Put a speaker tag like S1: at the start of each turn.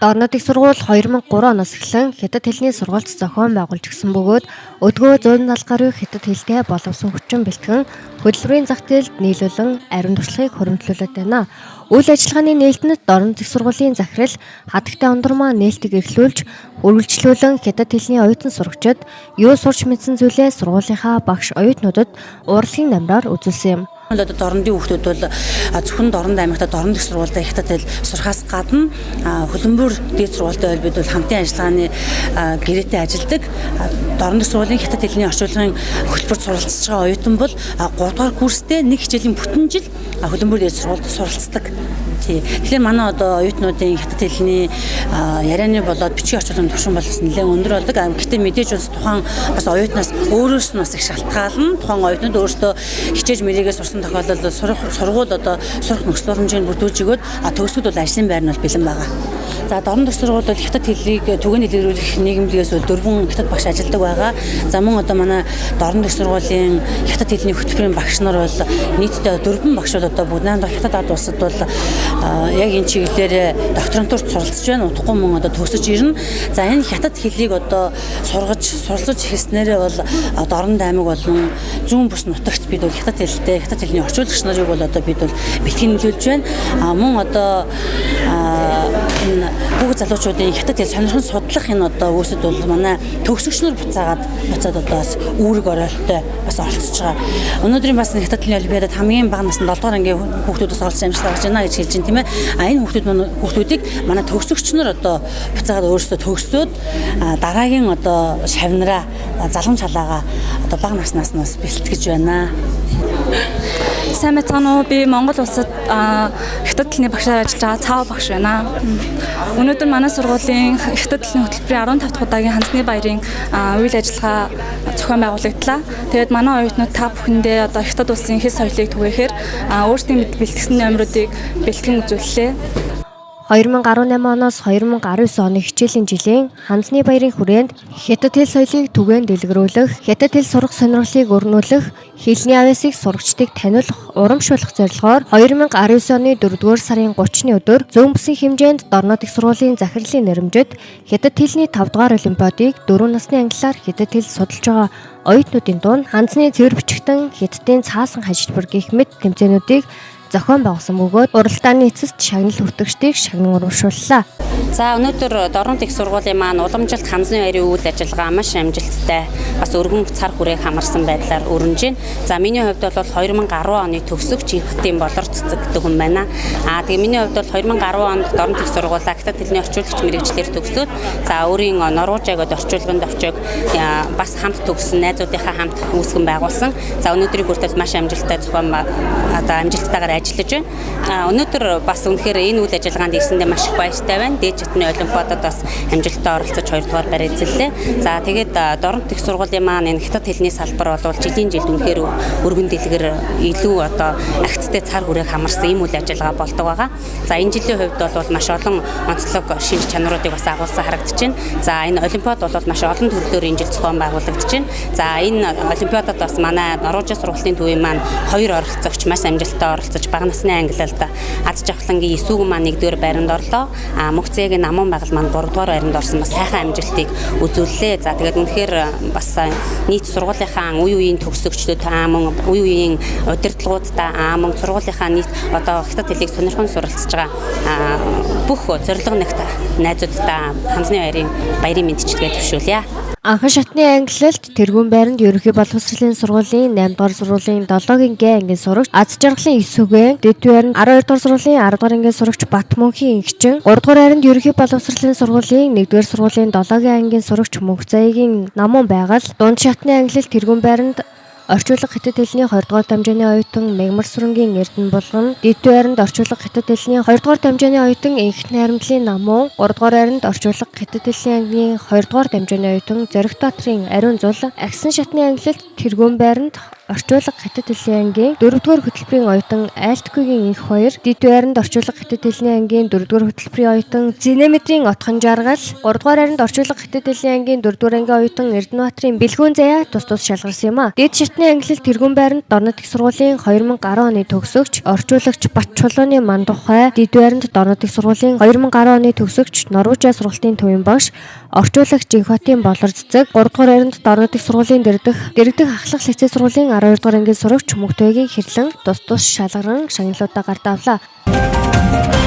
S1: Орнод их сургууль 2003 оноос эхлэн хятад хэлний сургуульд зохион байгуулж гисэн бөгөөд өдгөө 170 гаруй хятад хэлтэй боловсон хүчин бэлтгэн хөтөлбөрийн зах зээлд нийлүүлэн ариун туршлагыг хөрвүүлээд байна. Үйл ажиллагааны нээлтэнд орнод их сургуулийн захирал хатагтай ондөр маань нээлтийг эхлүүлж үргэлжлүүлэн хятад хэлний оюутан сурагчид юу сурч мэдсэн зүйлээ сургуулийнхаа багш оюутнуудад урлагийн намраар үзүүлсэн юм.
S2: Одоо дорндын хүүхдүүд бол зөвхөн дорнд аймагта дорнд их сургуультай хятад хэл сурахаас гадна хөлбөмбөр дээд сургуультай бол бид бол хамтын ажиллагааны гэрээтэй ажилладаг. Дорнд их сургуулийн хятад хэлний орчуулгын хөтөлбөрт суралцж байгаа оюутан бол 3 дугаар курстэй нэг хичээлийн бүтэн жил хөлбөмбөр дээд сургуульд суралцдаг. Тэгэхээр манай одоо оюутнуудын хятад хэлний ярианы болоод бичгийн орчуулгын түвшин бол нэлээд өндөр болдог. Гэхдээ мэдээж бас тухайн бас оюутнаас өөрөөс нь бас их шалтгаална. Тухайн оюутнууд өөрсдөө хичээж мэрийгээ сурсан тохиолдолд сургууль одоо сурах нөхцөл хэмжээнд бүрдүүлж өгөөд төгсгөл бол ажлын байр нь бол бэлэн байгаа. За дорн дэх сургууль бол хятад хэлийг түгээн дэлгэрүүлэх нийгэмлэгээс бол 4 хятад багш ажилладаг байгаа. За мөн одоо манай дорн дэх сургуулийн хятад хэлний хөтөлбөрийн багш нар бол нийтдээ 4 багш бол одоо бүгд хятад ард улсад бол яг энэ чиглэлээр докторантурт суралцж байна. Удахгүй мөн одоо төгсөж ирнэ. За энэ хятад хэлийг одоо суралцж эхэлснээрээ бол дорн аймаг болон зүүн бүс нутагт бид бол хятад хэлтэй хятад хэлний орчуулагч нарыг бол одоо бид бол бэлтгэн нөлөөлж байна. Мөн одоо энэ бүгд залуучуудын хятад хэл сонирхон судлах энэ одоо үүсэд бол манай төгсөгчнөр буцаад одоо бас үүрэг оройлттой бас оролцож байгаа. Өнөөдрийн бас хятад хэлний олимпиадад хамгийн бага насны 7 дугаар ангийн хүүхдүүдээс оролцсон амжилт гаргаж байна гэж хэлж байна тийм ээ. Энэ хүүхдүүдийг манай төгсөгчнөр одоо буцаад өөрсдөө төгсөөд дараагийн одоо шавнараа залгамж халаагаа одоо бага наснаас нас бэлтгэж байна.
S3: Сайн байцгаана уу? Би Монгол улсад хятад хэлний багшаар ажиллаж байгаа цаав багш байна. Өнөөдөр манай сургуулийн хятад хэлний хөтөлбөрийн 15 дахь удаагийн хандсны баярын үйл ажиллагаа зохион байгуулагдлаа. Тэгээд манай оюутнууд та бүхэндээ одоо хятад улсын хэл соёлыг түгээхээр өөрсдийн бэлтгэсэн номеруудыг бэлтгэн үзүүллээ.
S1: 2018 оноос 2019 оны хичээлийн жилийн хандсны баярын хүрээнд хятад хэл соёлыг түгээн дэлгэрүүлэх, хятад хэл сурах сонирхлыг өрнүүлэх, хэлний авьяасыг сурагчдыг таниулах, урамшуулах зорилгоор 2019 оны 4-р сарын 30-ны өдөр зүүн бүсийн хэмжээнд Дорнод их сургуулийн захирлын нэрэмжит хятад хэлний 5-р олимпиадыг 4 насны ангиллаар хятад хэл судалж байгаа оюутнуудын дунд хандсны цэвэр бичгтэн хятадын цаасан хажилбар гэх мэт тэмцээнүүдийг зохион байгуулсан бөгөөд уралдааны эцэст шагнал хүртэгчдийг шагнан урамшууллаа.
S4: За өнөөдөр Дорнод их сургуулийн маань уламжилт хандсны баярын үйл ажиллагаа маш амжилттай бас өргөн цар хүрээг хамарсан байдлаар өрнөж байна. За миний хувьд бол 2010 оны төгсөгч инхтийн болорт цэцэгдэг хүн байна. Тэгээ миний хувьд бол 2010 онд Дорнод их сургуулаа хятад хэлний орчуулагч мэргэжлэр төгсөөд за өөрийн Норвежиагод орчуулганд очиж бас хамт төгссөн найзуудынхаа хамт үүсгэн байгуулсан. За өнөөдрийн хүртэл маш амжилттай зохион амжилттайгаар ажиллаж байна. Өнөөдөр бас үнэхээр энэ үйл ажиллагаанд ирсэндээ маш их баяртай байна. Дээд чатны олимпиадад бас амжилттай оролцож 2 дугаар байр эзэллээ. За тэгээд Дорнод их сургуулийн маань энэ хятад хэлний салбар бол жилийн жилд үнэхээр өргөн дэлгэр илүү одоо агцтай цар хүрээг хамарсан ийм үйл ажиллагаа болдог байгаа. За энэ жилийн хувьд бол маш олон онцлог шинж чанаруудыг бас агуулсан харагдаж байна. За энэ олимпиад бол маш олон төрлөөр энэ жил зохион байгуулагдаж байна. За энэ олимпиадад бас манай Норвежийн сургуулийн төвийн маань 2 оролцогч маш амжилттай оролцож бага насны ангиллалд аз жаргалангийн эсүүг маань 1-р байранд орлоо. Мөхцэгийн намун байгал маань 3-р байранд орсон бас сайхан амжилтыг үзүүллээ. За тэгээд үнэхээр бас нийт сургуулийнхаа үе үеийн төгсөгчдүүд мөн үе үеийн удирдлагуудаа мөн сургуулийнхаа нийт одоо хятад хэлийг сонирхон суралцж байгаа бүх зорилго нэгт найзуудтай хандсны баярын мэндчилгээ төвшүүлье.
S1: Анхан шатны ангиллалд тэргүүн байранд ерөнхий боловсролын сургуулийн 8-р сургуулийн 7-гийн Г ангийн сурагч Аз жаргалын эсвүгэн, дэд байранд 12-р сургуулийн 10-р ангийн сурагч Батмөнхийн ингчин, 3-р байранд ерөнхий боловсролын сургуулийн 1-р сургуулийн 7-гийн ангийн сурагч Мөнхцэгийн намун байгал, дунд шатны ангиллалд тэргүүн байранд орчуулга хятад хэлний 2-р дамжааны оюутан Мегмар Сүрэнгийн Эрдэнэ булган, дэд байранд орчуулга хятад хэлний 2-р дамжааны оюутан Энх найрамдлын намун, 3-р байранд орчуулга хятад хэлний ангийн 2-р дамжааны оюутан Зориг Баатрын Ариун зул, агсан шатны ангиллалд тэргүүн байранд орчуулга хятад хэлний ангийн 4-р хөтөлбөрийн оюутан Айлтгүйгийн энх хоёр, Дэд байранд орчуулга хятад хэлний ангийн 4-р хөтөлбөрийн оюутан Зинемедрийн отхон жаргал, 3-р хайранд орчуулга хятад хэлний ангийн 4-р ангийн оюутан Эрдэнэбаатарын бэлгүүн заяа тус шалгарсан юм а. Дэд шатны ангилал тэргүүн байранд Дорнод их сургуулийн 2010 оны төгсөгч, орчуулагч Бат Чулууны Мандухай, Дэд байранд Дорнод их сургуулийн 2010 оны төгсөгч, Норвежа сургалтын төвийн багш, орчуулагч Жинхбатын Болорццэг, 3-р хайранд Дорнод их сургуулийн дэрдэх ахлах лицей сургуулийн 12-р ангийн сурагч Мөгтөгийн хэрлэн тус шалгаран шагналуудаа гард авлаа.